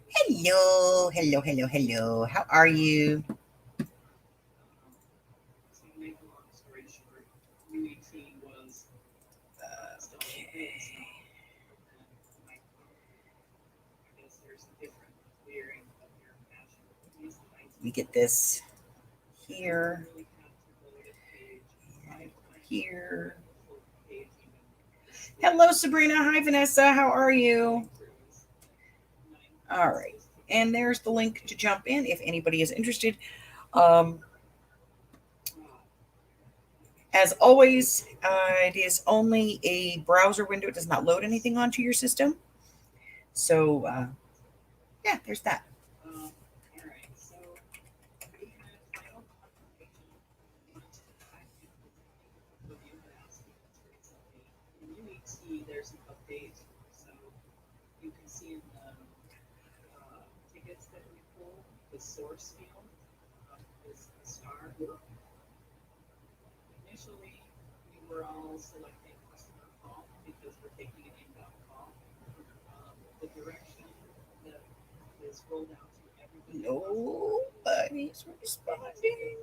Hello, hello, hello, hello. How are you? Okay. Let me get this here. Here. Hello, Sabrina. Hi, Vanessa. How are you? All right. And there's the link to jump in if anybody is interested. Um, as always, it is only a browser window. It does not load anything onto your system. So, yeah, there's that. Nobody's responding.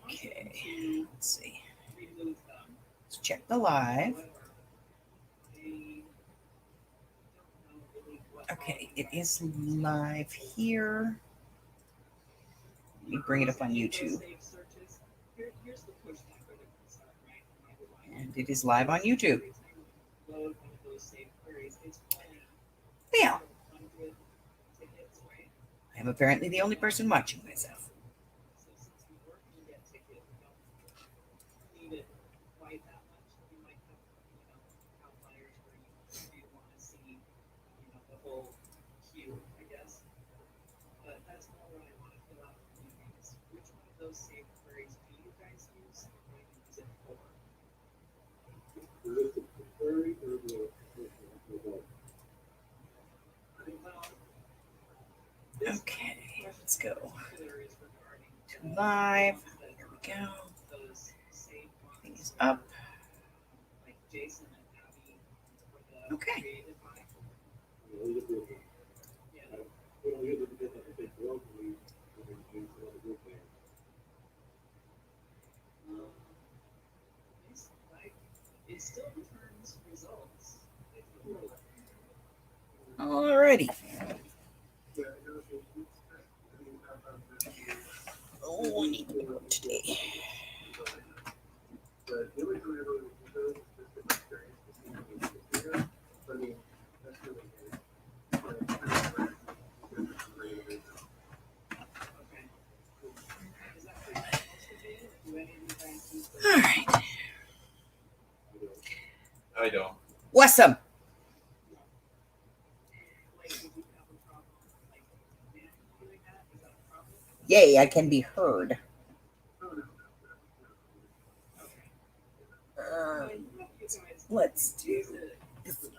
Okay, let's see. Let's check the live. Okay, it is live here. Let me bring it up on YouTube. And it is live on YouTube. Yeah. I am apparently the only person watching myself. Okay, let's go to live. Here we go. Everything is up. Okay. Alrighty. Oh, I need to go today. All right. I don't. What's up? Yay, I can be heard. Let's do this.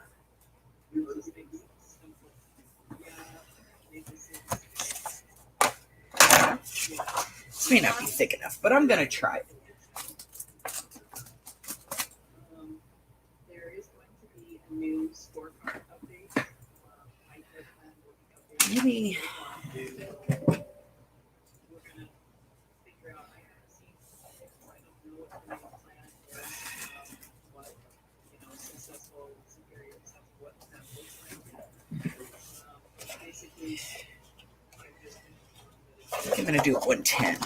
This may not be thick enough, but I'm going to try it. Maybe. I'm going to do 110.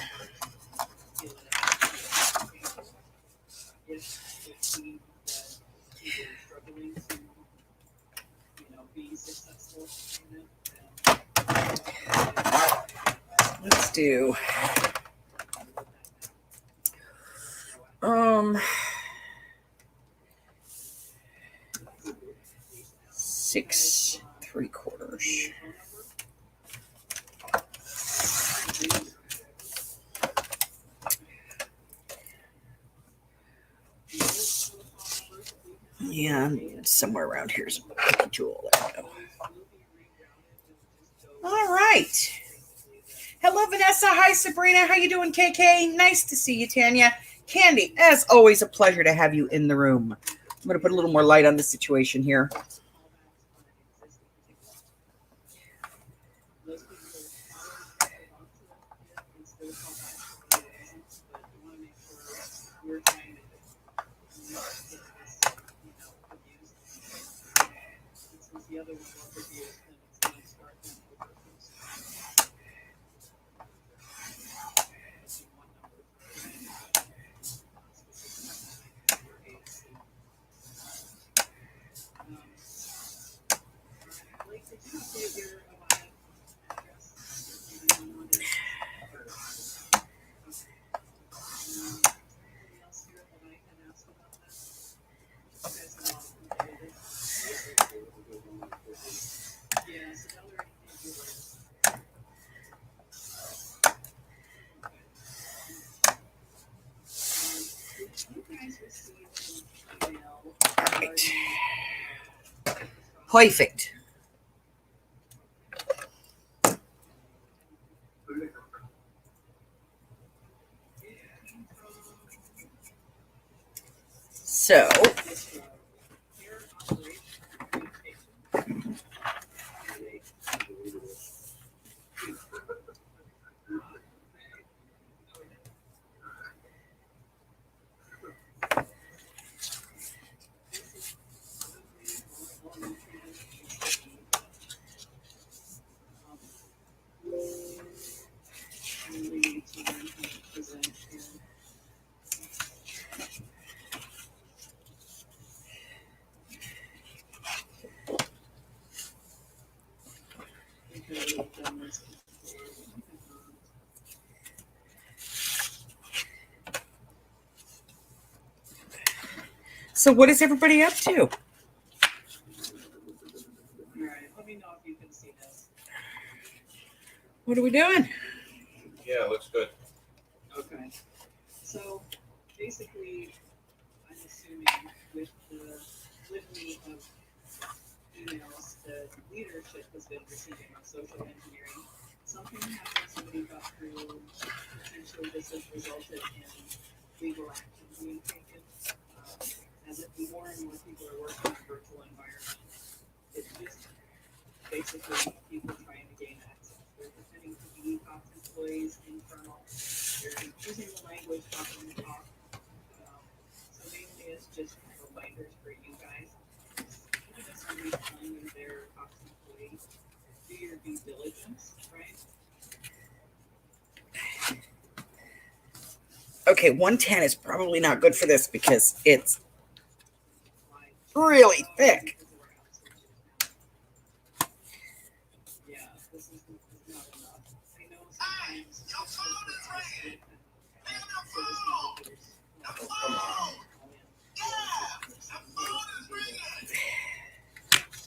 Let's do 6 3/4. And somewhere around here is a jewel. There we go. All right. Hello, Vanessa. Hi, Sabrina. How you doing, KK? Nice to see you, Tanya. Candy, as always, a pleasure to have you in the room. I'm going to put a little more light on the situation here. Right. Perfect. So, so what is everybody up to? All right, let me know if you can see this. What are we doing? Yeah, looks good. Okay. So basically, I'm assuming with the litany of emails that leadership has been receiving on social engineering, something happened, somebody got through, potentially this has resulted in legal action being taken. As if more and more people are working in virtual environments, it's just basically people trying to gain access. They're pretending to be Cox employees, internal. They're using the language talking the talk. So mainly it's just reminders for you guys. Even if somebody's telling you they're Cox employees, do your due diligence, right? Okay, 110 is probably not good for this because it's really thick. Yeah, this is not enough. I know sometimes Come on.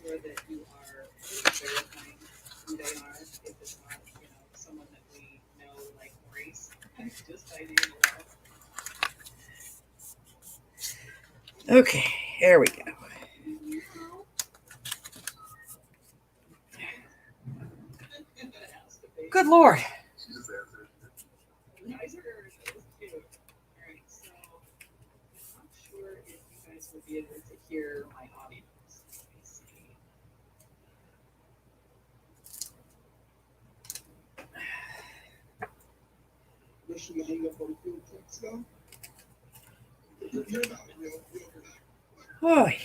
sure that you are verifying who they are if it's not, someone that we know like Maurice. Just idea well. Okay, there we go. Good Lord. Nicer or is cute? Alright, so I'm not sure if you guys will be able to hear my audio. Let me see. Wish you hang up on field trips though. Boy.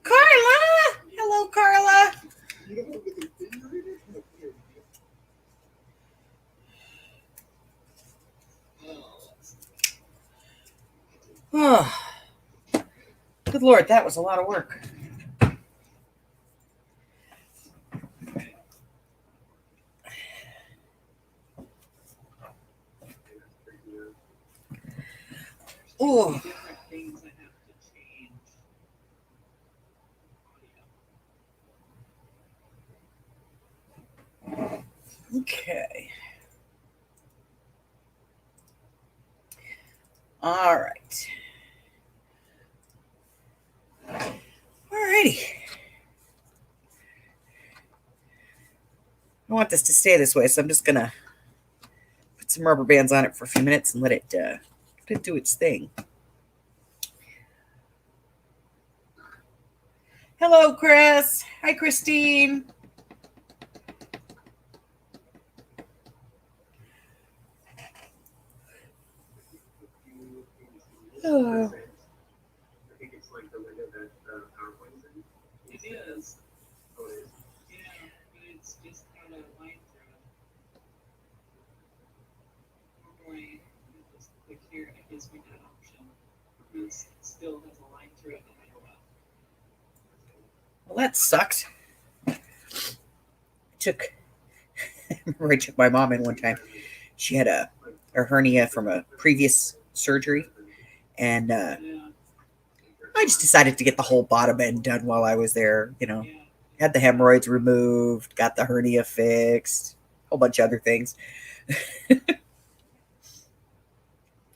Carla! Hello, Carla. You don't have the refrigerator? No, here we go. Oh. Good Lord, that was a lot of work. Oh. Different things I have to change. Okay. All right. righty. I want this to stay this way, so I'm just going to put some rubber bands on it for a few minutes and let it do its thing. Hello, Chris. Hi, Christine. Oh. I think it's like the window that PowerPoint is in. It is. Oh, it is. Yeah, but it's just got a line through it. Normally, you just click here and it gives me that option. This still has a line through it no matter what. Well, that sucks. I took my mom in one time. She had a hernia from a previous surgery, and Yeah, I just decided to get the whole bottom end done while I was there. yeah. Had the hemorrhoids removed, got the hernia fixed, a whole bunch of other things.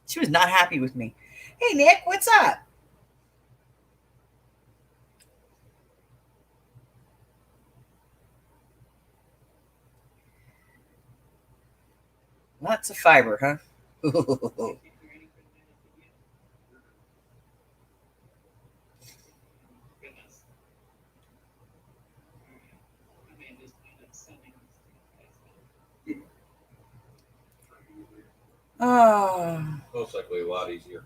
She was not happy with me. Hey, Nick, what's up? Lots of fiber, huh? Can't hear anything that it could get. Goodness. I may just find it settings. Oh, Most likely a lot easier.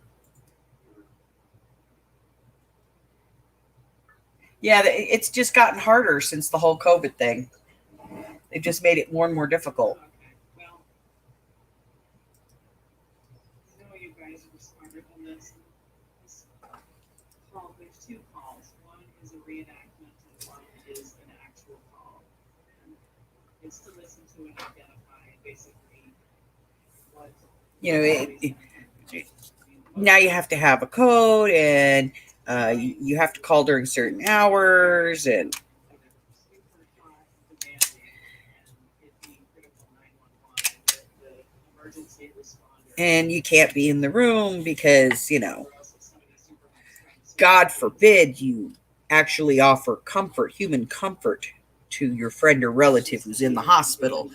yeah, it's just gotten harder since the whole COVID thing. They've just made it more and more difficult. Okay, well, I know you guys are smarter than this. This call, there's two calls. One is a reenactment and one is an actual call. And it's to listen to and identify basically what. Now you have to have a code, and you have to call during certain hours, and you can't be in the room because, God forbid you actually offer comfort, human comfort, to your friend or relative who's in the hospital.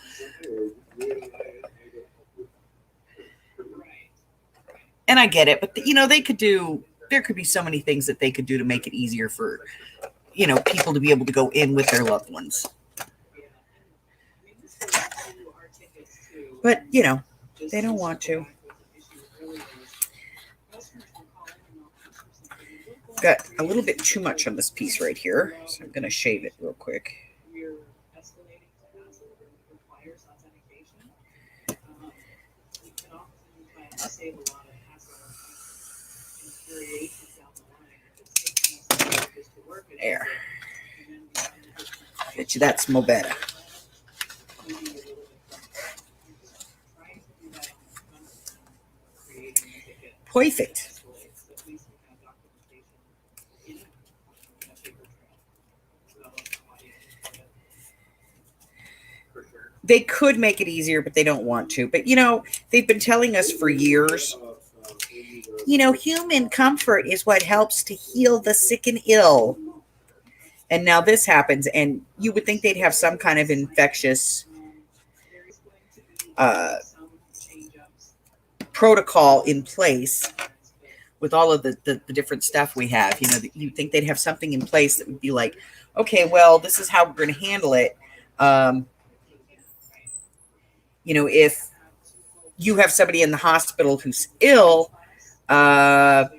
And I get it, but there could be so many things that they could do to make it easier for, people to be able to go in with their loved ones. But, they don't want to. Got a little bit too much on this piece right here, so I'm going to shave it real quick. We're escalating to hassle that requires authentication. We can often save a lot of hassle and infuriation down the line if it's taking us just to work it. There. And then we find a different Bet you that's mo better. maybe a little bit trying to do that on the front end, creating a ticket. Perfect. Escalates. At least we have documentation in it, a paper trail. So that was how I did it. For sure. They could make it easier, but they don't want to. But, they've been telling us for years, human comfort is what helps to heal the sick and ill. And now this happens, and you would think they'd have some kind of infectious There is going to be some change-ups. protocol in place with all of the different stuff we have. You'd think they'd have something in place that would be like, okay, well, this is how we're going to handle it. If you have somebody in the hospital who's ill, we're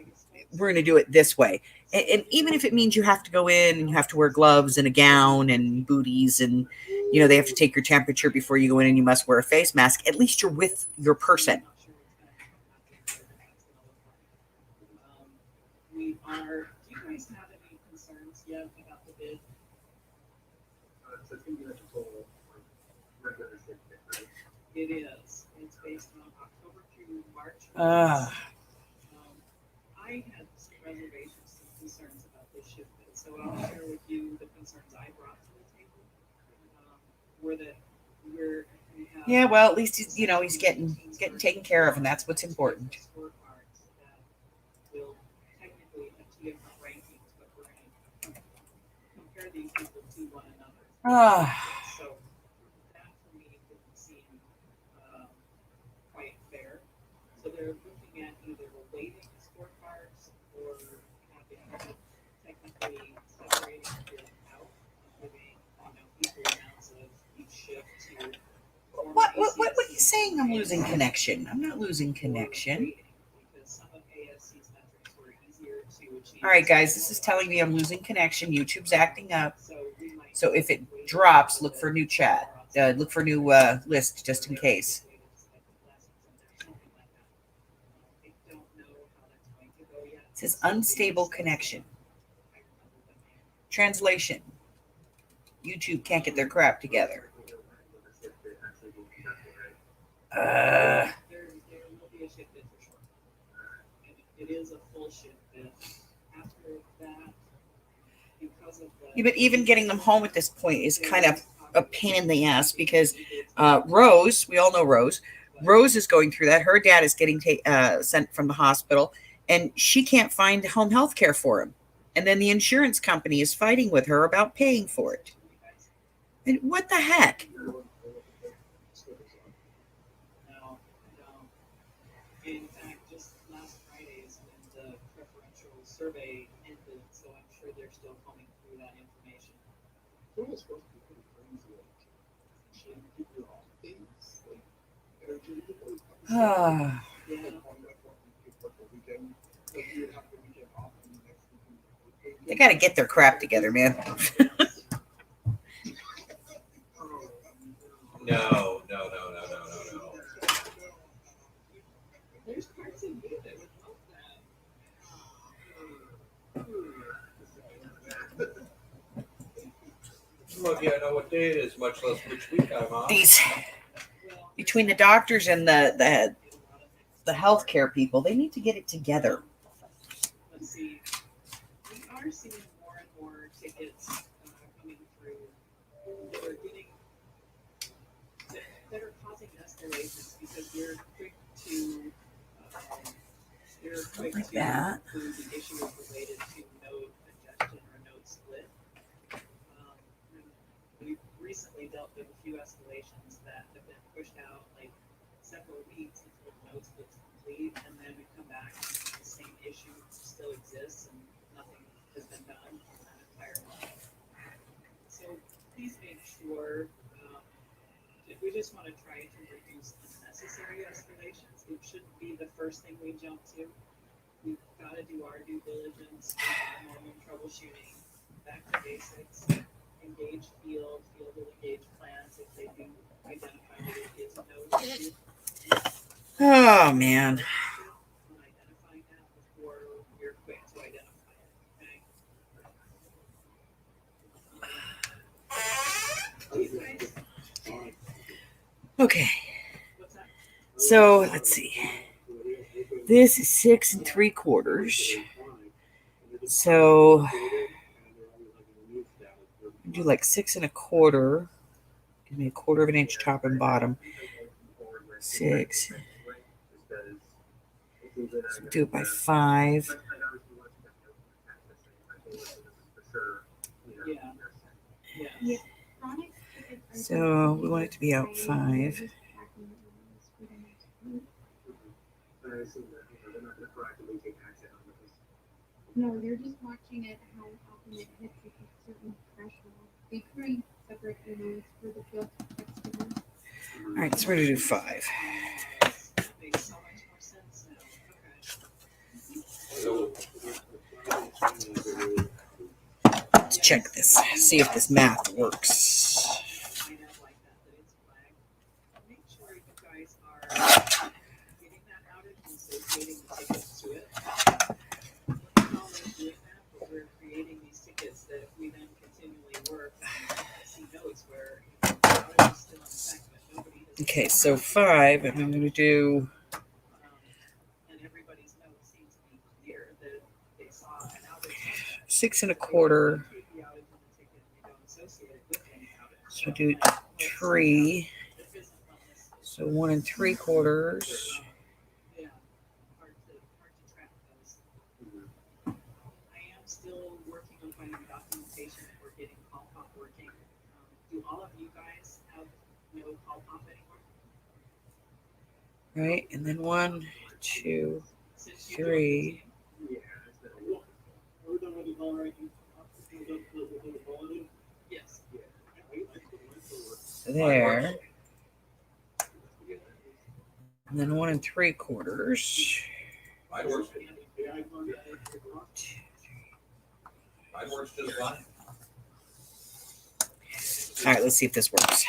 going to do it this way. And even if it means you have to go in and you have to wear gloves and a gown and booties, and, they have to take your temperature before you go in, and you must wear a face mask, at least you're with your person. We are. Do you guys have any concerns yet about the bid? So it's going to be like a total regular ship, right? It is. It's based on October through March. I had some reservations, some concerns about this ship bid, so I'll share with you the concerns I brought to the table. Were that we have. Yeah, well, at least he's getting taken care of, and that's what's important. Scorecards that will technically have two different rankings, but we're going to So that for me didn't seem um, quite fair. So they're looking at either weighting scorecards or having technically separating the grid out and giving equal amounts of each shift to former What are you ACSCs saying? I'm and losing ASCs connection. I'm not losing for connection. rating, because some of ASC's metrics were easier to achieve. All right, guys, this is telling me I'm losing connection. YouTube's acting up. So we might So if it wait drops, a look little for bit new chat. more on Look for new list just in case. I don't know how that's going to go yet. It says unstable connection. Translation. YouTube can't get their crap together. There will be a shift bid for sure. And it is a full shift bid. After that, because of the Yeah, but even getting them home at this point is kind of a pain in the ass because Rose, we all know Rose. Rose is going through that. Her dad is getting sent from the hospital, and she can't find home health care for him. And then the insurance company is fighting with her about paying for it. And what the heck? No. In fact, just last Friday is when the preferential survey ended, so I'm sure they're still combing through that information. It was supposed to be pretty crazy. She didn't give you all things. Like, energy, Ah, Yeah. they got to get their crap together, man. No. There's parts of you that would love that. Some of you I know what day it is, much less which week I'm on. These between the doctors and the healthcare people, they need to get it together. Let's see. We are seeing more and more tickets coming through that are getting that are causing escalations because you're quick to Like that. include the issues related to node congestion or node split. We've recently dealt with a few escalations that have been pushed out like several weeks until the node split's complete, and then we come back and the same issue still exists and nothing has been done on that entire line. So please make sure if we just want to try to reduce unnecessary escalations, it shouldn't be the first thing we jump to. We've got to do our due diligence, our normal troubleshooting, back to basics, engage field will engage plans if they do identify that it is a node issue. Oh man. On identifying that before you're quick to identify it. Okay. Okay. What's that? So let's see. This is 6 3/4. So do like 6 1/4. Give me a 1/4 of an inch top and bottom. 6. So do it by 5. Yeah. So we want it to be out 5. No, they're just watching it how often it hits a certain threshold. They create separate emails for the field customers. All right, so we're going to do 5. That makes so much more sense now. Let's check this. See if this math works. Find out like that it's flagged. Make sure you guys are getting that outage and associating the tickets to it. We're not always doing that, but we're creating these tickets that we then continually work and see notes where the outage is still in effect, but nobody has. Okay, so 5, and I'm going to do And everybody's notes seem to be clear that they saw an outage. 6 1/4. Take the outage on the ticket and they don't associate it with any outage. So do 3. This isn't on this. So 1 3/4. Yeah, hard to track those. I am still working on finding documentation for getting call pop working. pop anymore? Right, and then 1, 2, Since you 3. Yeah, we're done with the ball, right? We're done with the ball in it? Yes. Yeah. I put mine forward. There. And then 1 3/4. Mine works. The icon that I put on. Mine works just fine. All right, let's see if this works.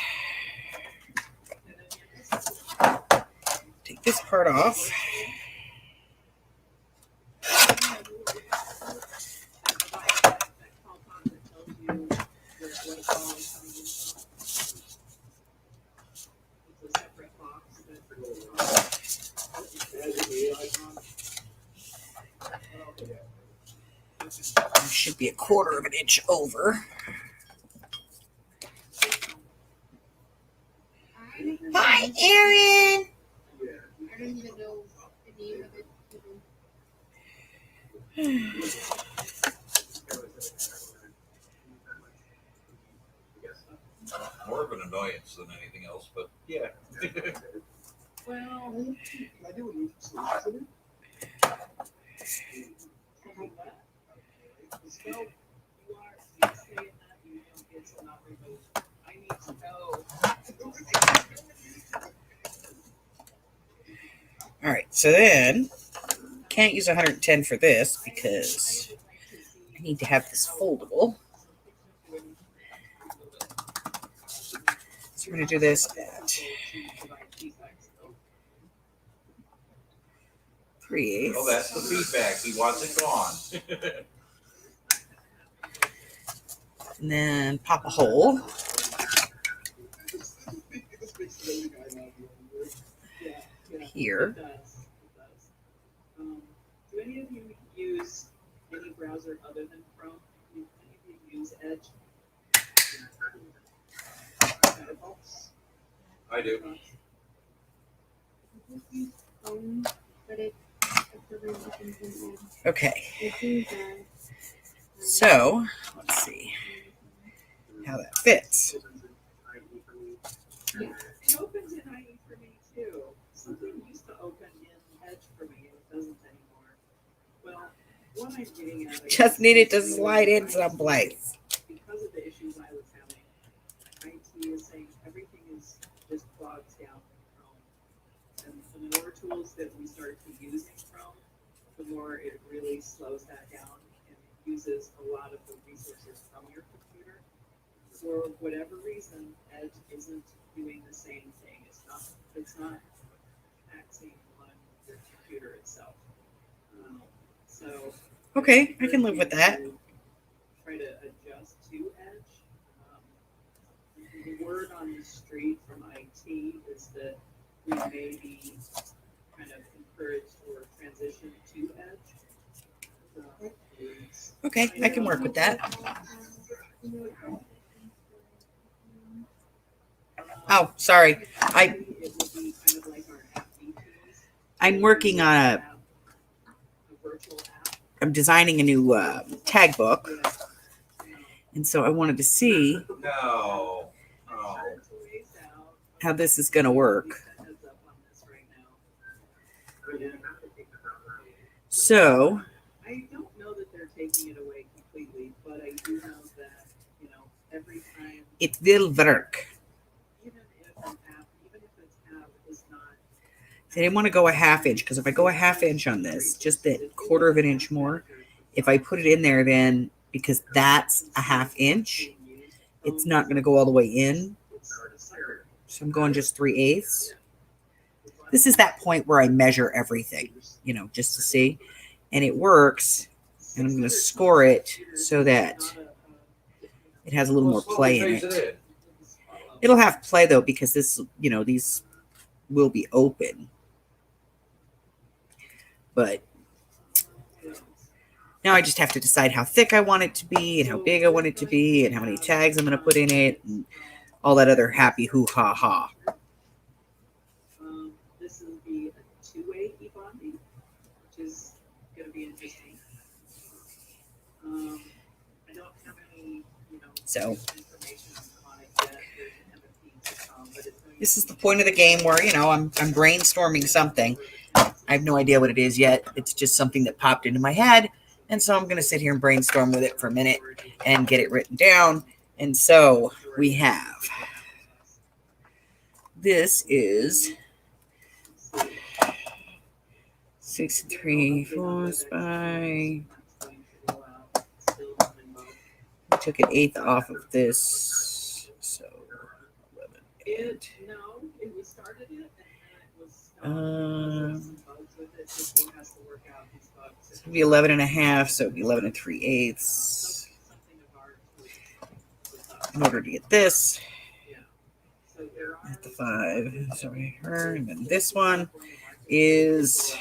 And then yeah, this is Take this part off. It has the icon. It should be 1/4 of an inch over. Hi, Erin. Yeah. I don't even know the name of it. More of an annoyance than anything else, but yeah. Well, I do need some solutions. you are saying that you know it's not removed. I need to know. All right, so then can't use 110 for this because I need to have this foldable. So we're going to do this at 3/8. Oh, that's the feedback. He wants it gone. And then pop a hole. Here. It does. Do any of you use any browser other than Chrome? Do any of you use Edge? I do. But it for reasons in Okay, it seems so let's see how that fits. It opens in IE for me too. Something used to open in Edge for me, and it doesn't anymore. Well, what I'm getting at Just needed to slide in someplace. because of the issues I was having. IT is saying everything is just bogs down in Chrome, and the more tools that we start to use in Chrome, the more it really slows that down and uses a lot of the resources from your computer. For whatever reason, Edge isn't doing the same thing. It's not acting on your computer itself. So Okay, I can live with that. try to adjust to Edge. The word on the street from IT is that we may be kind of encouraged or transition to Edge. Okay, I can work with that. Oh, sorry. It would be kind of like our app features. I'm working on A virtual app. I'm designing a new tag book, and so I wanted to see No. how this is going to work. So I don't know that they're taking it away completely, but I do know that, every time, it will work. even if an app, even if its app is not. I didn't want to go a 1/2 inch because if I go a 1/2 inch on this, just that 1/4 of an inch more, if I put it in there, then because that's a 1/2 inch, it's not going to go all the way in. So I'm going just 3/8. This is that point where I measure everything, just to see. And it works. And I'm going to score it so that it has a little more play in it. It'll have play though, because this, these will be open. But now I just have to decide how thick I want it to be and how big I want it to be and how many tags I'm going to put in it and all that other happy hoo-ha-ha. This will be a two-way e-bonding, which is going to be interesting. I don't have any, So information on it yet. There's an MFP to come, but it's going This is the point of the game where, I'm brainstorming something. I have no idea what it is yet. It's just something that popped into my head. And so I'm going to sit here and brainstorm with it for a minute and get it written down. And so we have, this is 6 3/4 by, we took an eighth off of this. So 11. It we started it and then it was stopped. Some bugs with it. This one has to work out these bugs. It's going to be 11 and a half, so it'd be 11 3/8 Something of ours was in order to get this. yeah. So there are At the 5. Sorry, her. And then this one is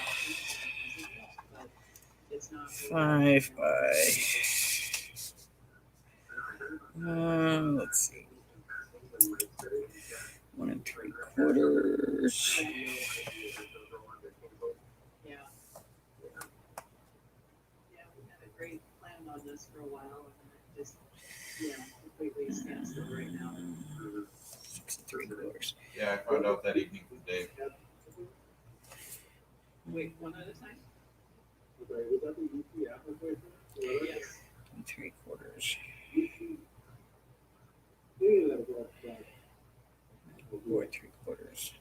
5 by, let's see, 1 3/4. Yeah. Yeah, we had a great plan on this for a while and then it just completely stands still right now. 6 3/4. Yeah, I found out that evening from Dave. Wait, one at a time? Yes. 3/4. 4 3/4.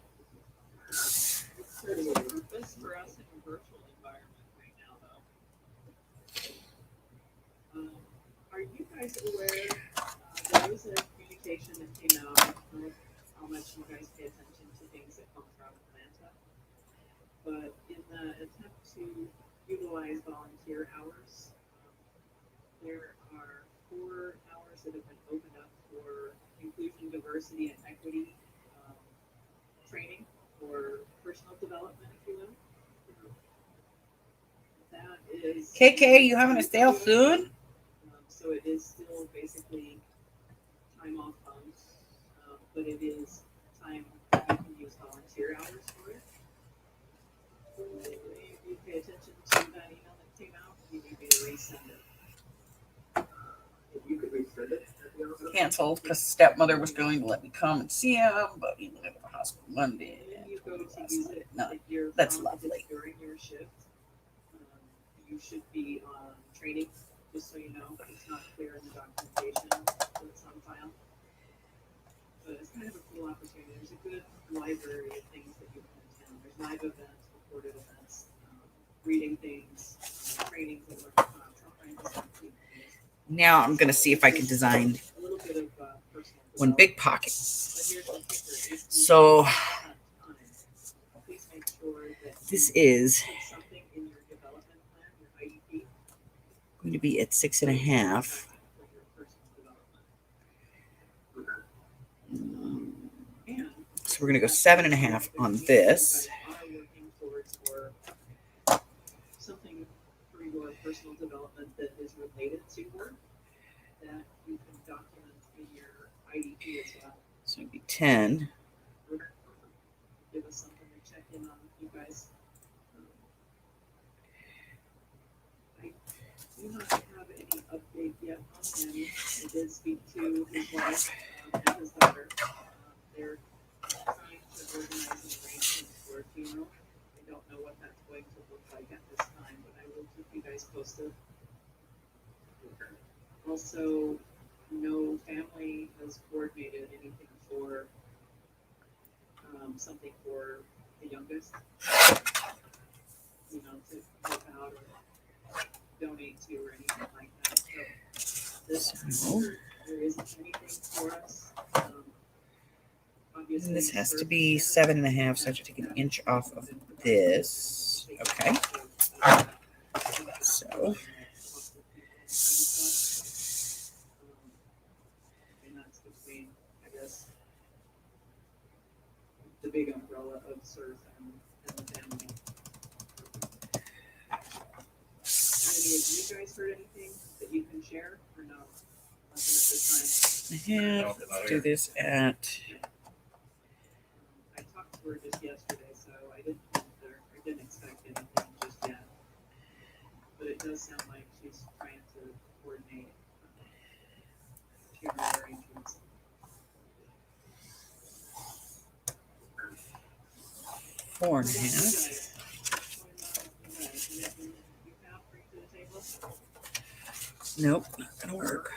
This for us in a virtual environment right now, though. Are you guys aware? There was a communication that came out of how much you guys pay attention to things that come from Atlanta. But in the attempt to utilize volunteer hours, there are 4 hours that have been opened up for inclusion, diversity, and equity training or personal development, if you will. That is KK, you having a stale soon? so it is still basically time off funds, but it is time you can use volunteer hours for it. If you pay attention to that email that came out, you need me to resend it. If you could resend it, that'd be awesome. Canceled because stepmother was going to let me come and see him, but he went to the hospital Monday. When you go to use it, No, if you're that's if lovely. it's during your shift, you should be on training, just so you know. It's not clear in the documentation that's on file. But it's kind of a cool opportunity. There's a good library of things that you can attend. There's live events, recorded events, reading things, trainings that we're all kinds of stuff. Now I'm going to see if I can design A little bit of personal one big pocket. But here's the kicker. If you So have time, please make sure that this you is put something in your development plan, your IEP, going to be at 6 and a half. for your personal development. And So we're going to go 7 and a half on this. you guys are working towards or something for your personal development that is related to work that you can document in your IEP as well. So it'd be 10. Give us something to check in on, you guys. I do not have any update yet on him. I did speak to his wife and his daughter. They're trying to organize an arrangement for a funeral. I don't know what that's going to look like at this time, but I will keep you guys posted. Also, no family has coordinated anything for something for the youngest, to help out or donate to or anything like that. So there isn't anything for us. Obviously, And this has to be 7 and a half, so I have to take an inch off of this. Okay. So and that's between, I guess, the big umbrella of surf and the family. Any of you guys heard anything that you can share or no? Nothing at this I have, let's do this at, time. I talked to her just yesterday, so I didn't expect anything just yet. But it does sound like she's trying to coordinate funeral arrangements. 4.5. Nope, not gonna work.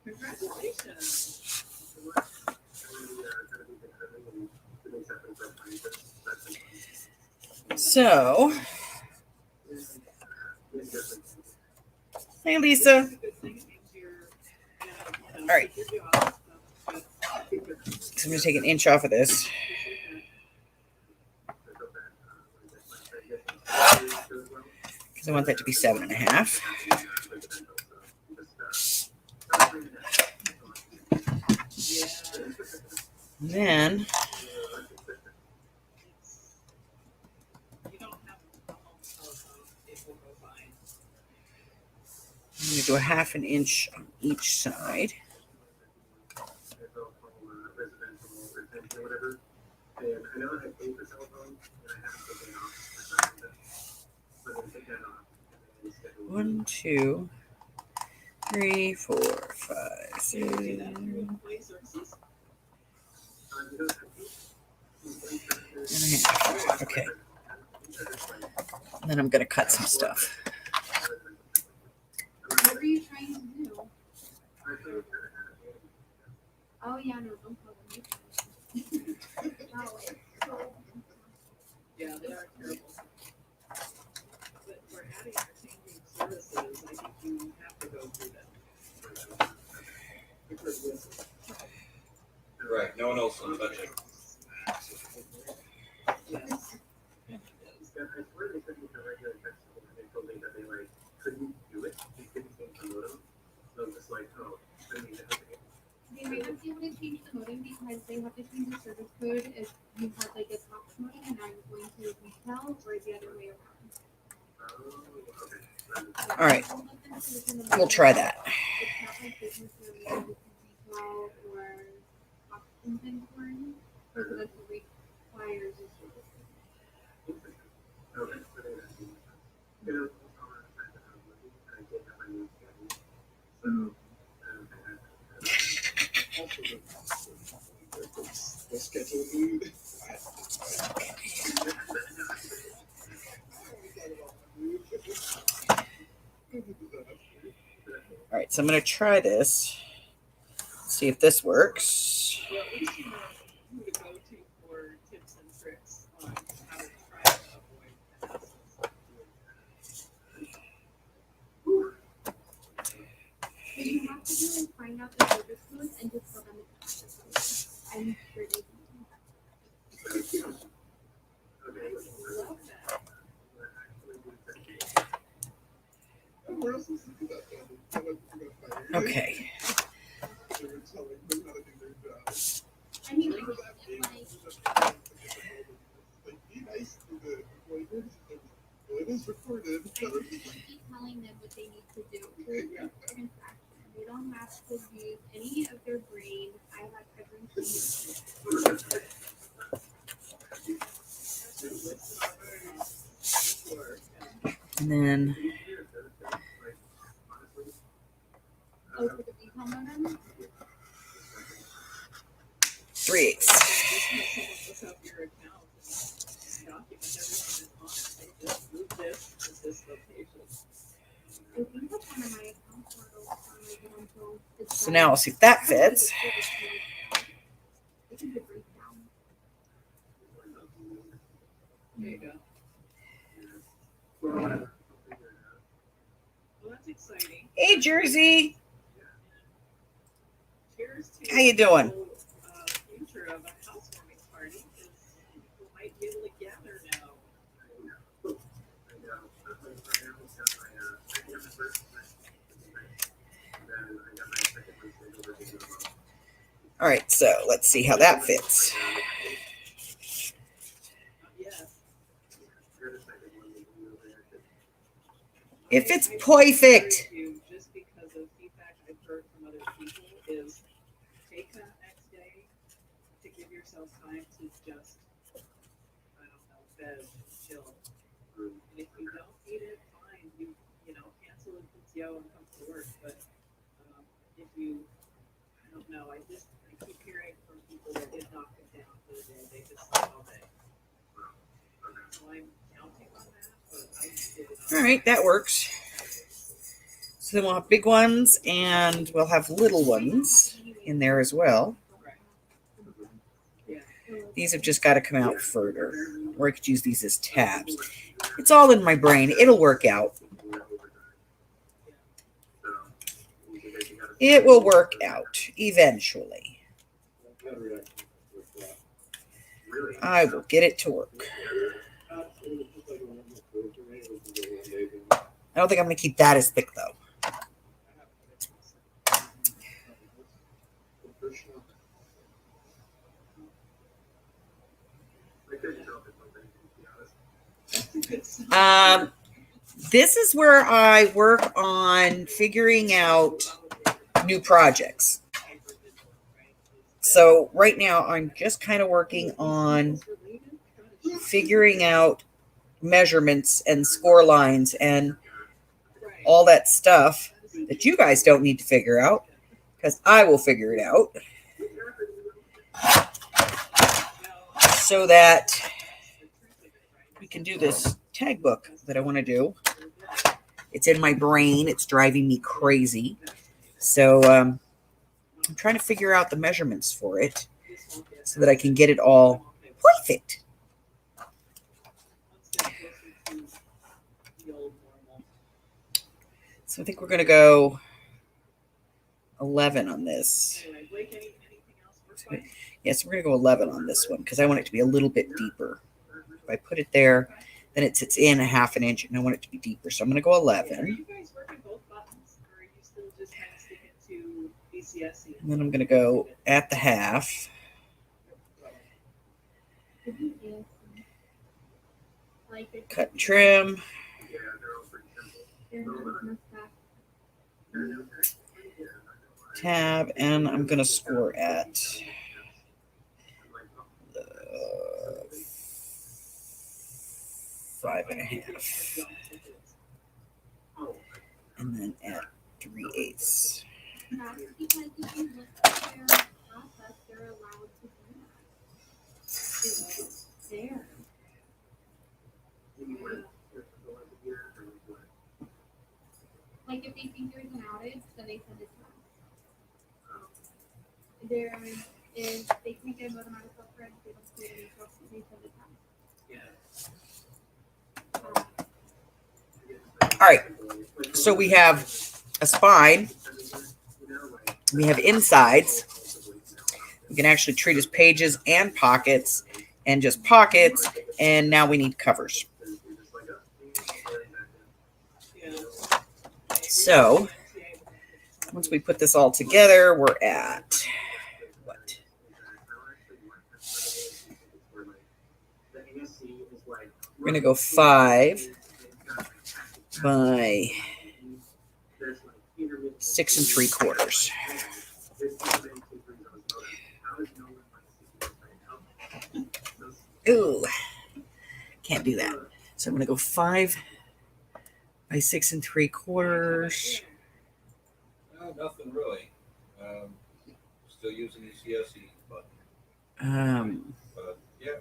Congratulations. So, hey Lisa. All right. So I'm gonna take an inch off of this. Because I want that to be 7.5. And then I'm going to do a 1/2 inch on each side. One, 2, 3, 4, 5, 6. And a half. Okay. And then I'm going to cut some stuff. What were you trying to do? Oh yeah, no, don't tell them. Wow, it's so Yeah, they are terrible. But for adding or changing services, I think you have to go through them. Right, no one else will touch it. Yes. They might not be able to change the modem because they have to change the service code if you have like a top modem and I'm going to retail or the other way around. All right. We'll try that. It's not like business where we can retail or top inventory. Residential requires a service code. The schedule food. All right, so I'm going to try this. See if this works. Well, at least you know who to go to for tips and tricks on how to try to avoid hassles. What you have to do is find out the service code and just tell them it's not the code. I'm sure they can do that. Love that. Where else was it that family? I like to go fire. Okay. They were telling them how to do their job. I mean, Remember like, that game? like, Like, be nice to the employers. Well, it is recorded. I just keep telling them what they need to do for their transaction. They don't have to use any of their brain. I have everything. And then Oh, for the retail modem? 3/8. Just look up your account and document everything that's on it. They just move this to this location. I think that's one of my account portals on my rental. It's So now I'll see if that fits. It's a good breakdown. There you go. Well, that's exciting. Hey, Jersey. Cheers to How you doing? the whole, future of a housewarming party, because people might be able to gather now. All right, so let's see how that fits. Yes. If it's I perfect. you, just because of feedback I've heard from other people, is take that next day to give yourself time to just, I don't know, veg, chill. And if you don't eat it, fine. You know, cancel the PTO and come to work. But if you, I don't know, I keep hearing from people that did knock it down for the day. All right, that works. So then we'll have big ones and we'll have little ones in there as well. These have just got to come out further, or I could use these as tabs. It's all in my brain. It'll work out. It will work out eventually. I will get it to work. I don't think I'm going to keep that as thick, though. This is where I work on figuring out new projects. So right now I'm just kind of working on figuring out measurements and score lines and all that stuff that you guys don't need to figure out, because I will figure it out so that we can do this tag book that I want to do. It's in my brain. It's driving me crazy. So I'm trying to figure out the measurements for it so that I can get it all perfect. So I think we're going to go 11 on this. Yes, we're going to go 11 on this one because I want it to be a little bit deeper. If I put it there, then it sits in a ½ inch, and I want it to be deeper. So I'm going to go 11. Are you guys working both buttons, or are you still just kind of sticking to BCSC? And then I'm going to go at the half. Cut and trim. Tab, and I'm going to score at 5.5, and then at 3/8. That's because if you look at their process, they're allowed to do that. It's there. Like if they think there's an outage, then they send it to us. There is, they can't get a modem out of software, they don't see it in the software, they send it to us. All right, so we have a spine. We have insides. We can actually treat as pages and pockets, and just pockets, and now we need covers. So once we put this all together, we're at what? We're going to go 5 by 6 3/4. Ooh, can't do that. So I'm going to go 5 by 6 3/4. No, nothing really. Still using the CSE button. But yeah,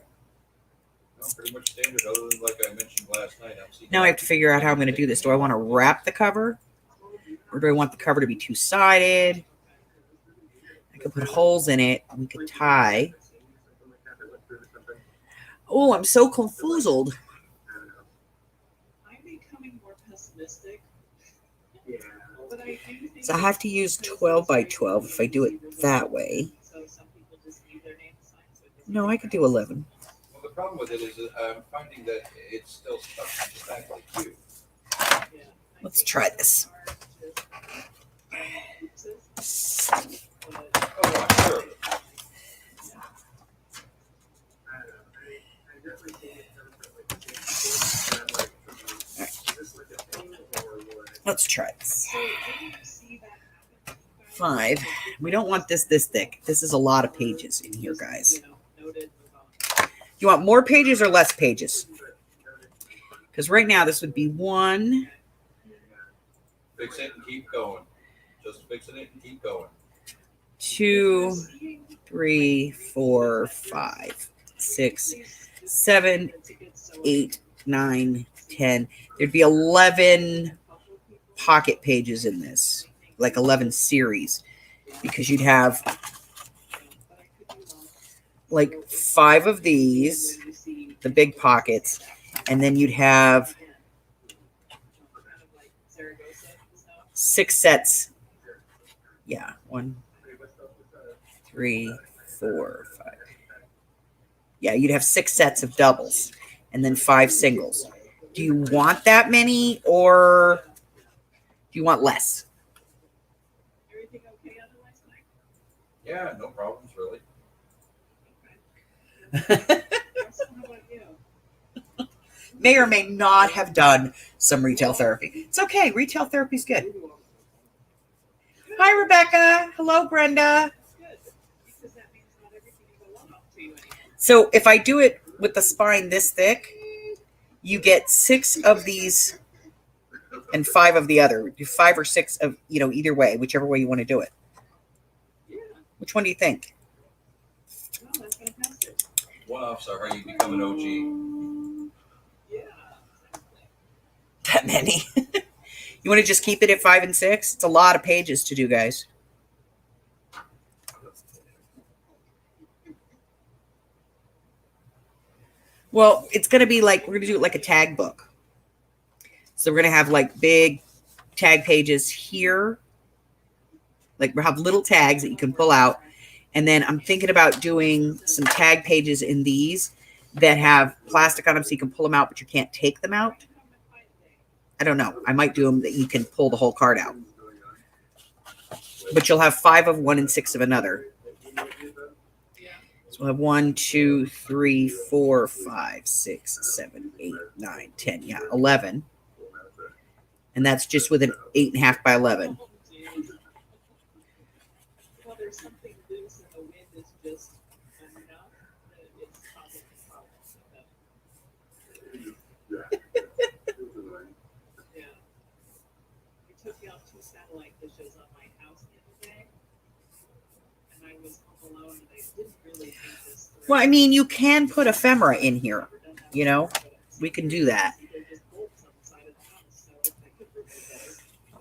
no, pretty much standard. Other than like I mentioned last night, I'm seeing. Now I have to figure out how I'm going to do this. Do I want to wrap the cover, or do I want the cover to be two-sided? I could put holes in it. We could tie. Oh, I'm so confused. I'm becoming more pessimistic. But I do think So I have to use 12 by 12 if I do it that way. So some people just leave their name signs. So it doesn't No, I could do 11. Well, the problem with it is that I'm finding that it's still stuck exactly cute. Yeah. Let's try this. Oh, I'm sure of it. Let's try this. 5. We don't want this thick. This is a lot of pages in here, guys. You want more pages or less pages? Because right now this would be 1. Fix it and keep going. Just fixing it and keep going. 2, 3, 4, 5, 6, 7, 8, 9, 10. There'd be 11 pocket pages in this, like 11 series, because you'd have like 5 of these, the big pockets, and then you'd have 6 sets. Yeah, 1, 3, 4, 5. Yeah, you'd have 6 sets of doubles and then 5 singles. Do you want that many, or do you want less? Everything okay otherwise, Mike? Yeah, no problems really. Russell, how about you? May or may not have done some retail therapy. It's okay. Retail therapy is good. Hi, Rebecca. Hello, Brenda. Good, because that means not everything you go up to you anymore. So if I do it with the spine this thick, you get 6 of these and 5 of the other. Do 5 or 6 of, either way, whichever way you want to do it. Yeah, Which one do you think? no, that's fantastic. One-offs are how you become an OG. Yeah, exactly. That many. You want to just keep it at 5 and 6? It's a lot of pages to do, guys. Well, it's going to be like, we're going to do it like a tag book. So we're going to have like big tag pages here. Like we'll have little tags that you can pull out. And then I'm thinking about doing some tag pages in these that have plastic on them so you can pull them out, but you can't take them out. I don't know. I might do them that you can pull the whole card out. But you'll have 5 of one and 6 of another. So we'll have 1, 2, 3, 4, 5, 6, 7, 8, 9, 10. Yeah, 11. And that's just with an 8.5 by 11. Well, there's something loose and the wind is just enough that it's causing a problem. Yeah. We took out 2 satellite dishes on my house the other day, and I was home alone, and I didn't really think this through. Well, I mean, you can put ephemera in here. We can do that.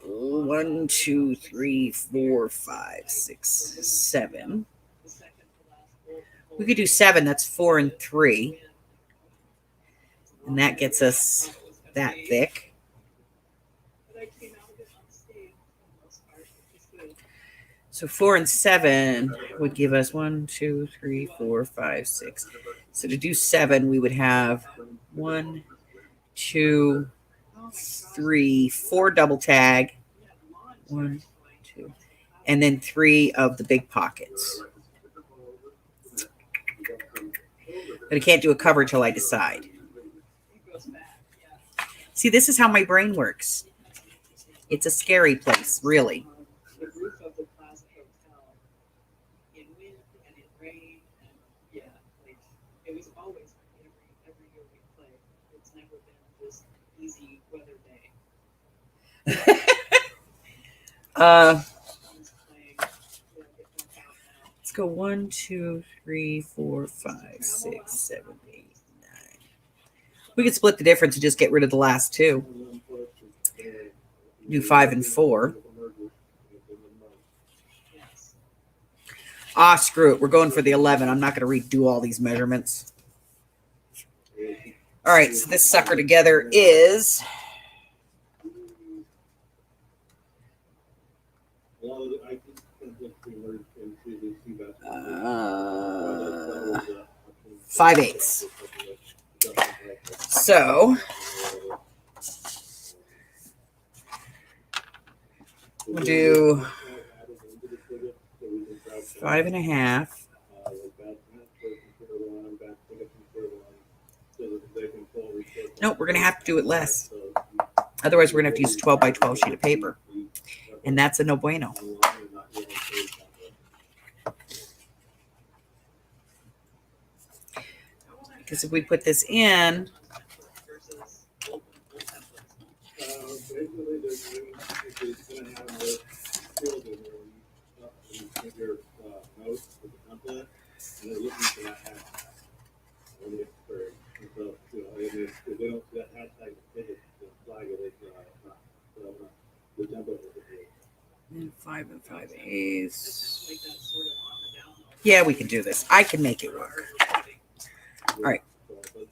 1, 2, 3, 4, 5, 6, 7. We could do 7. That's 4 and 3. And that gets us that thick. So 4 and 7 would give us 1, 2, 3, 4, 5, 6. So to do 7, we would have 1, 2, 3, 4 double tag. 1, 2, and then 3 of the big pockets. But I can't do a cover till I decide. See, this is how my brain works. It's a scary place, really. The roof of the Plaza Hotel in wind and in rain, and yeah, like it was always every year we play. It's never been this easy weather day. Let's go 1, 2, 3, 4, 5, 6, 7, 8, 9. We could split the difference and just get rid of the last 2. Do 5 and 4. Ah, screw it. We're going for the 11. I'm not going to redo all these measurements. All right, so this sucker together is 5/8. So we'll do 5.5. Nope, we're going to have to do it less. Otherwise, we're going to have to use a 12 by 12 sheet of paper. And that's a no bueno. Because if we put this in, So, if they don't that hashtag ticket, the flag it, not the template. And 5 and 5/8. Like that sort of on the down low. Yeah, we can do this. I can make it work. All right.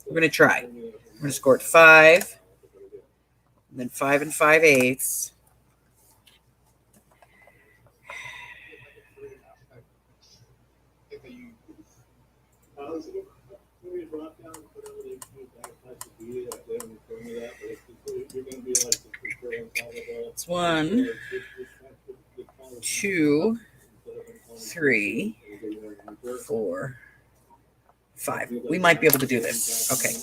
We're going to try. We're going to score it 5, and then 5 and 5/8. It's 1, 2, 3, 4, 5. We might be able to do this. Okay.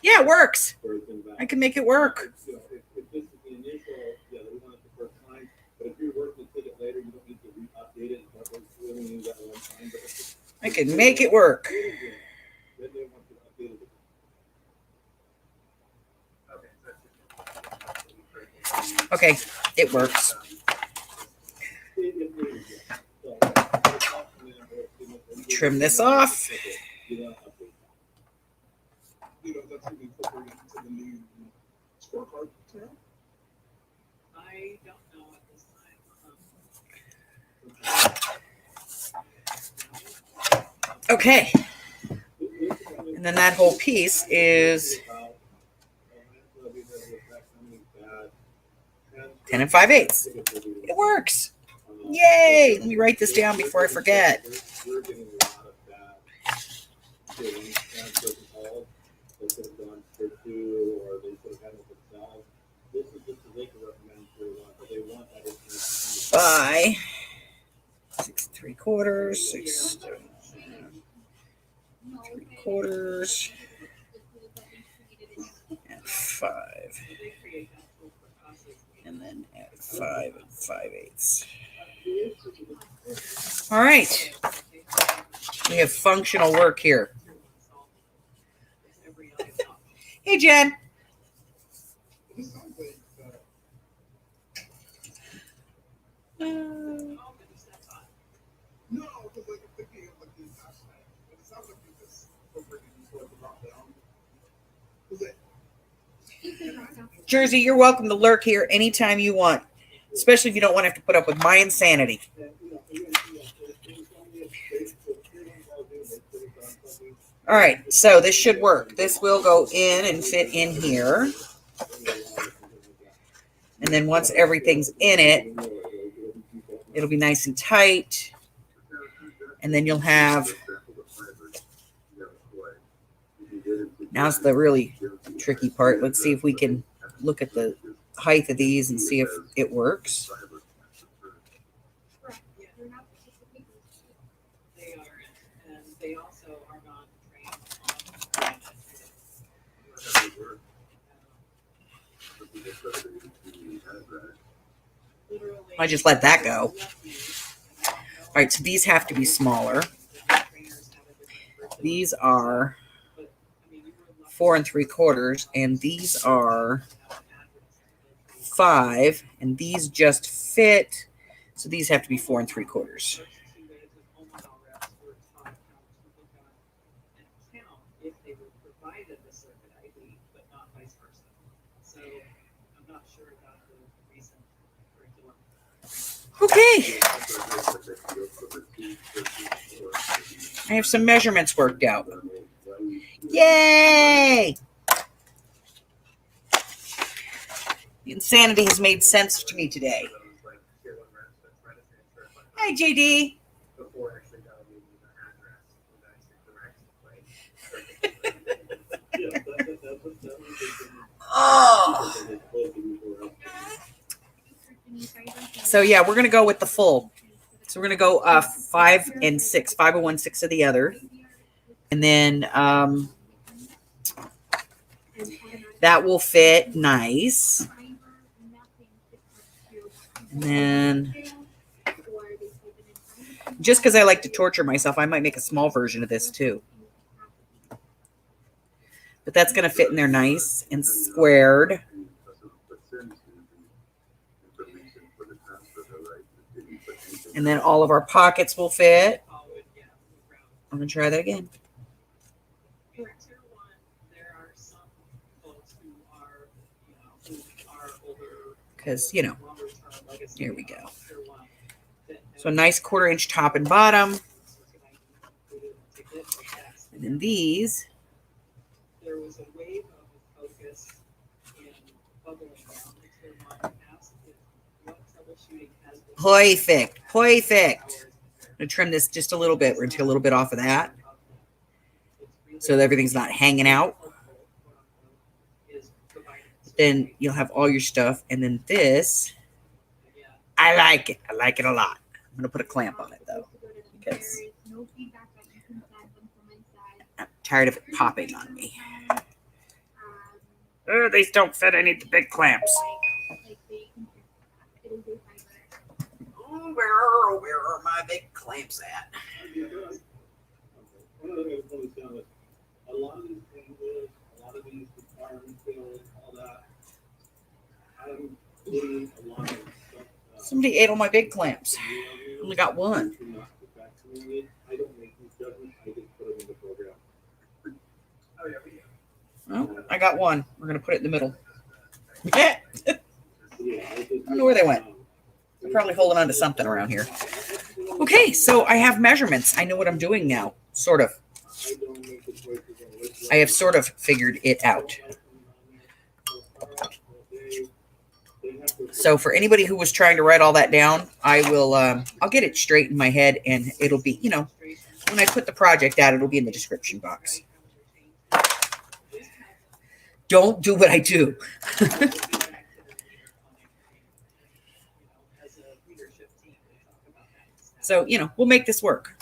Yeah, it works. I can make it work. I can make it work. Okay, it works. Trim this off. That's even incorporated into the new scorecard. I don't know at this time. Okay. And then that whole piece is 10 and 5/8. It works. Yay! Let me write this down before I forget. By 6 3/4, 6 3/4, and 5, and then add 5 and 5/8. All right, we have functional work here. Hey, Jen. No, because like I'm thinking of like these hashtags, but it sounds like you just incorporated into like the drop down. Is it? Jersey, you're welcome to lurk here anytime you want, especially if you don't want to have to put up with my insanity. All right, so this should work. This will go in and fit in here. And then once everything's in it, it'll be nice and tight. And then you'll have, now's the really tricky part. Let's see if we can look at the height of these and see if it works. They are, and they also are not trained on I just let that go. All right, so these have to be smaller. These are 4 3/4, and these are 5, and these just fit. So these have to be 4 3/4. if they were provided the circuit ID, but not vice versa. So I'm not sure about the recent curriculum. Okay. I have some measurements worked out. Yay! The insanity has made sense to me today. Hi, JD. Oh. So yeah, we're gonna go with the full. So we're gonna go 5 and 6, 5 of one, 6 of the other, and then That will fit nice. And then, just because I like to torture myself, I might make a small version of this too. But that's going to fit in there nice and squared. And then all of our pockets will fit. I'm going to try that again. Because, you know, here we go. So a nice 1/4 inch top and bottom. And then these. There was a wave of focus in bubbling down. Asked what troubleshooting has been. Perfect. Perfect. I'm going to trim this just a little bit. We're going to take a little bit off of that, so that everything's not hanging out. Then you'll have all your stuff. And then this, I like it. I like it a lot. I'm going to put a clamp on it, though, because I'm tired of it popping on me. Oh, these don't fit. I need the big clamps. Oh, where are my big clamps at? One of the things I want to is a lot of these changes, a lot of these requirements, all that. I'm putting a lot of stuff. Somebody ate all my big clamps. Only got one. I don't make these judgments. I just put them in the program. Well, I got one. We're going to put it in the middle. I don't know where they went. They're probably holding on to something around here. Okay, so I have measurements. I know what I'm doing now. Sort of. I have sort of figured it out. So for anybody who was trying to write all that down, I will, I'll get it straight in my head, and it'll be, you know, when I put the project out, it'll be in the description box. Don't do what I do. So, you know, we'll make this work.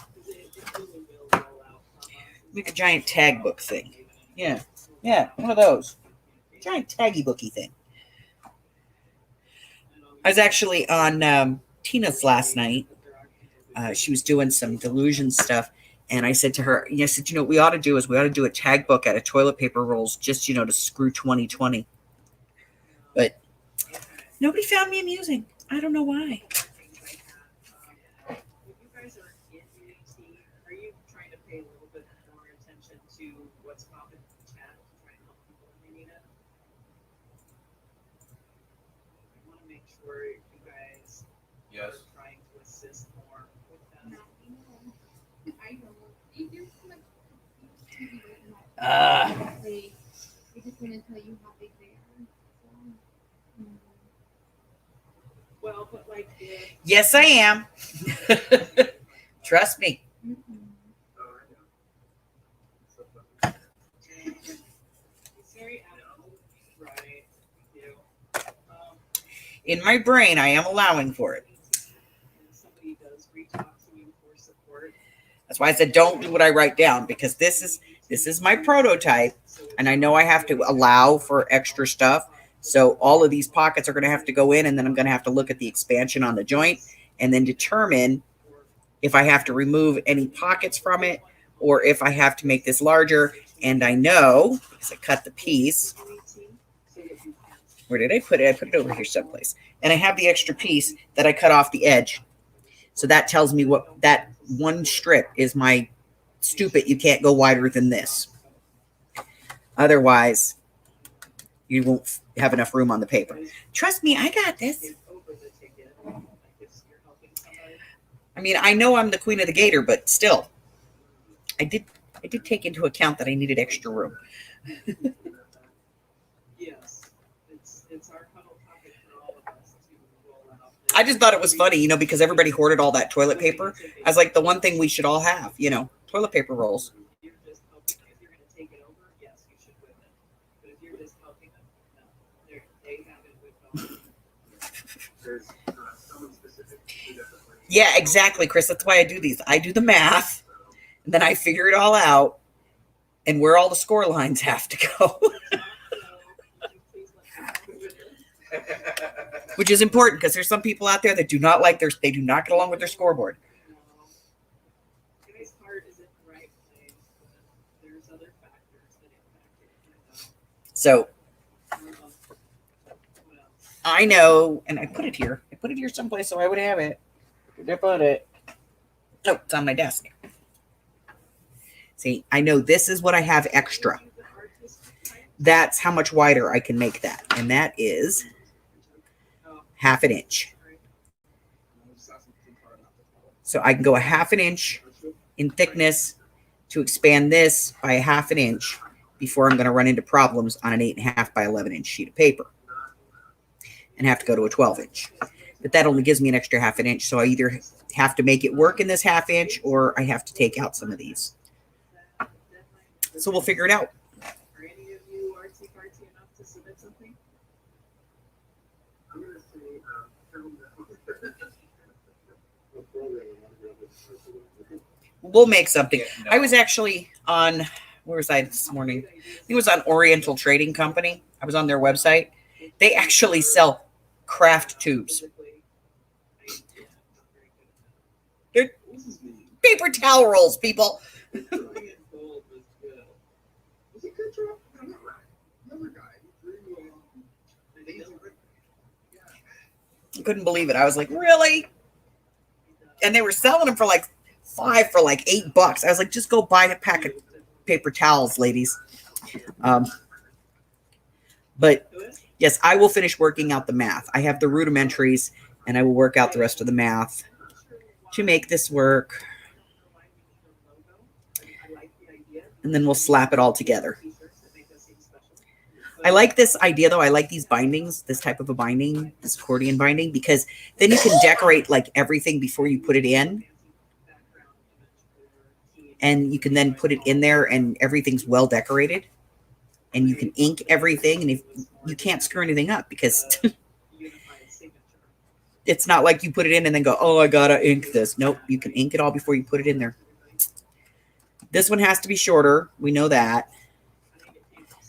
Make a giant tag book thing. Yeah. Yeah, one of those. Giant taggy booky thing. I was actually on Tina's last night. She was doing some delusion stuff. And I said to her, I said, you know, what we ought to do is we ought to do a tag book out of toilet paper rolls just, you know, to screw 2020. But nobody found me amusing. I don't know why. Yes. Trying to assist more with that. I don't. There's so much TV right now. They just want to tell you how big they are. So, Well, but like Yes, I am. Trust me. it's very animal, right? In my brain, I am allowing for it. Somebody does reach out to you for support. That's why I said don't do what I write down, because this is my prototype, and I know I have to allow for extra stuff. So all of these pockets are going to have to go in, and then I'm going to have to look at the expansion on the joint and then determine if I have to remove any pockets from it or if I have to make this larger. And I know, because I cut the piece. Where did I put it? I put it over here someplace. And I have the extra piece that I cut off the edge. So that tells me what that one strip is. My stupid, you can't go wider than this. Otherwise, you won't have enough room on the paper. Trust me, I got this. I mean, I know I'm the queen of the gator, but still, I did take into account that I needed extra room. Yes, it's our huddle topic for all of us to roll out. I just thought it was funny, because everybody hoarded all that toilet paper. I was like, the one thing we should all have, toilet paper rolls. You're just helping. If you're going to take it over, yes, you should with it. But if you're just helping them, no, they have it with them. There's someone specific who doesn't like. Yeah, exactly, Chris. That's why I do these. I do the math, and then I figure it all out, and where all the score lines have to go. which is important because there's some people out there that do not like they do not get along with their scoreboard. No. Guy's heart is in the right place, but there's other factors that impact it. So What else? I know, and I put it here. I put it here someplace so I would have it. Where did I put it? Oh, it's on my desk. See, I know this is what I have extra. That's how much wider I can make that. And that is half an inch. So I can go a half an inch in thickness to expand this by a half an inch before I'm going to run into problems on an 8.5 by 11 inch sheet of paper and have to go to a 12 inch. But that only gives me an extra half an inch. So I either have to make it work in this half inch or I have to take out some of these. So we'll figure it out. Are any of you artsy-fartsy enough to submit something? I'm gonna say, We'll make something. I was actually on, where was I this morning? I think it was on Oriental Trading Company. I was on their website. They actually sell craft tubes. They're paper towel rolls, people. Brilliant gold was good. was it good job? No, not right. Another guy, he drew, Daisy Ridley. I couldn't believe it. I was like, really? And they were selling them for like $5 for like $8. I was like, just go buy a pack of paper towels, ladies. But yes, I will finish working out the math. I have the rudimentaries and I will work out the rest of the math to make this work. And then we'll slap it all together. I like this idea though. I like these bindings, this type of a binding, this accordion binding, because then you can decorate like everything before you put it in. And you can then put it in there and everything's well decorated. And you can ink everything. And if you can't screw anything up because it's not like you put it in and then go, oh, I gotta ink this. Nope, you can ink it all before you put it in there. This one has to be shorter. We know that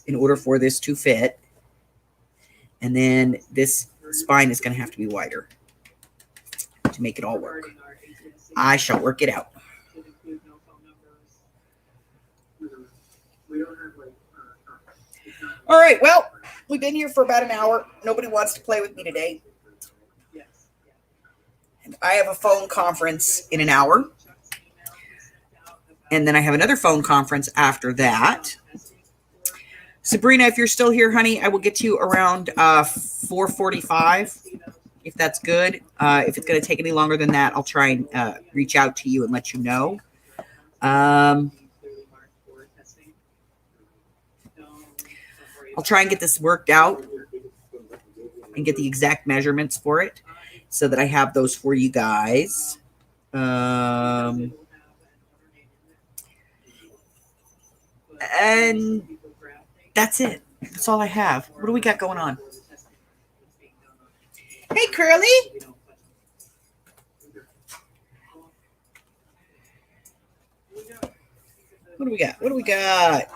in order for this to fit. And then this spine is going to have to be wider to make it all work. I shall work it out. All right, well, we've been here for about an hour. Nobody wants to play with me today. And I have a phone conference in an hour. And then I have another phone conference after that. Sabrina, if you're still here, honey, I will get to you around 4:45, if that's good. If it's going to take any longer than that, I'll try and reach out to you and let you know. I'll try and get this worked out and get the exact measurements for it so that I have those for you guys. And that's it. That's all I have. What do we got going on? Hey, Curly. What do we got? What do we got?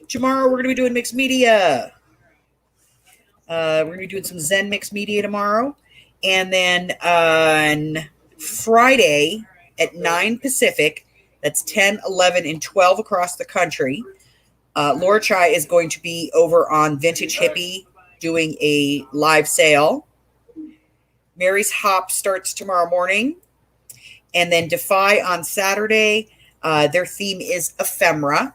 Tomorrow we're going to be doing mixed media. We're going to be doing some Zen mixed media tomorrow. And then on Friday at 9 Pacific, that's 10, 11, and 12 across the country, Laura Chai is going to be over on Vintage Hippie doing a live sale. Mary's Hop starts tomorrow morning. And then Defy on Saturday. Their theme is ephemera.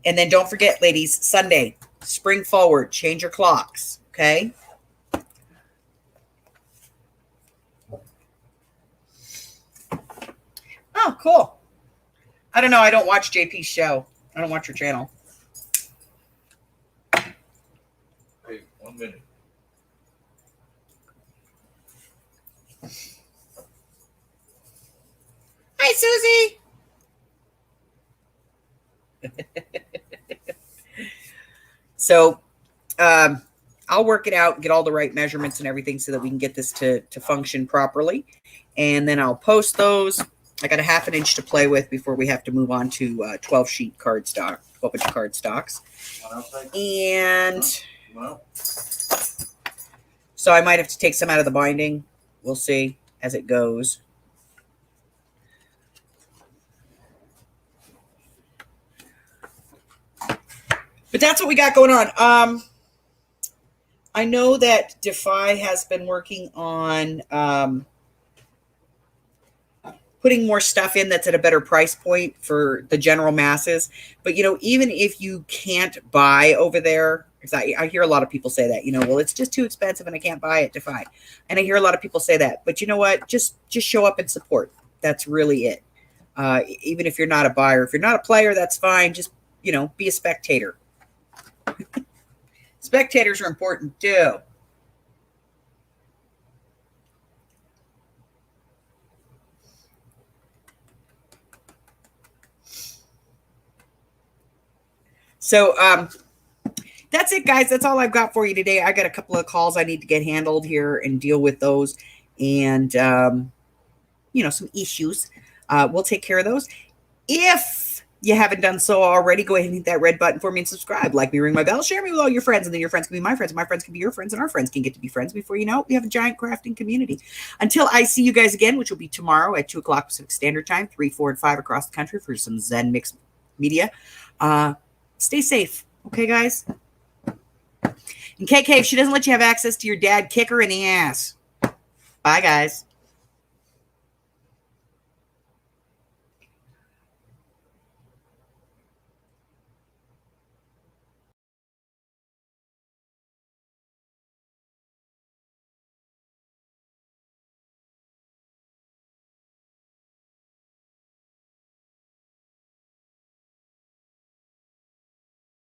And then don't forget, ladies, Sunday, spring forward, change your clocks, okay? Oh, cool. I don't know. I don't watch JP's show. I don't watch her channel. Hey, 1 minute. Hi, Susie. So I'll work it out, get all the right measurements and everything so that we can get this to function properly. And then I'll post those. I got a 1/2 inch to play with before we have to move on to 12-sheet cardstock, 12-inch cardstocks. And so I might have to take some out of the binding. We'll see as it goes. But that's what we got going on. I know that Defy has been working on putting more stuff in that's at a better price point for the general masses. But, even if you can't buy over there, because I hear a lot of people say that, well, it's just too expensive and I can't buy it, Defy. And I hear a lot of people say that. But you know what? Just show up and support. That's really it. Even if you're not a buyer. If you're not a player, that's fine. Just, be a spectator. Spectators are important too. So that's it, guys. That's all I've got for you today. I got a couple of calls I need to get handled here and deal with those, and some issues. We'll take care of those. If you haven't done so already, go ahead and hit that red button for me and subscribe. Like me, ring my bell, share me with all your friends, and then your friends can be my friends, and my friends can be your friends, and our friends can get to be friends. Before you know it, we have a giant crafting community. Until I see you guys again, which will be tomorrow at 2 o'clock Pacific Standard Time, 3, 4, and 5 across the country for some Zen Mix Media. Stay safe. Okay, guys? And KK, if she doesn't let you have access to your dad, kick her in the ass. Bye, guys.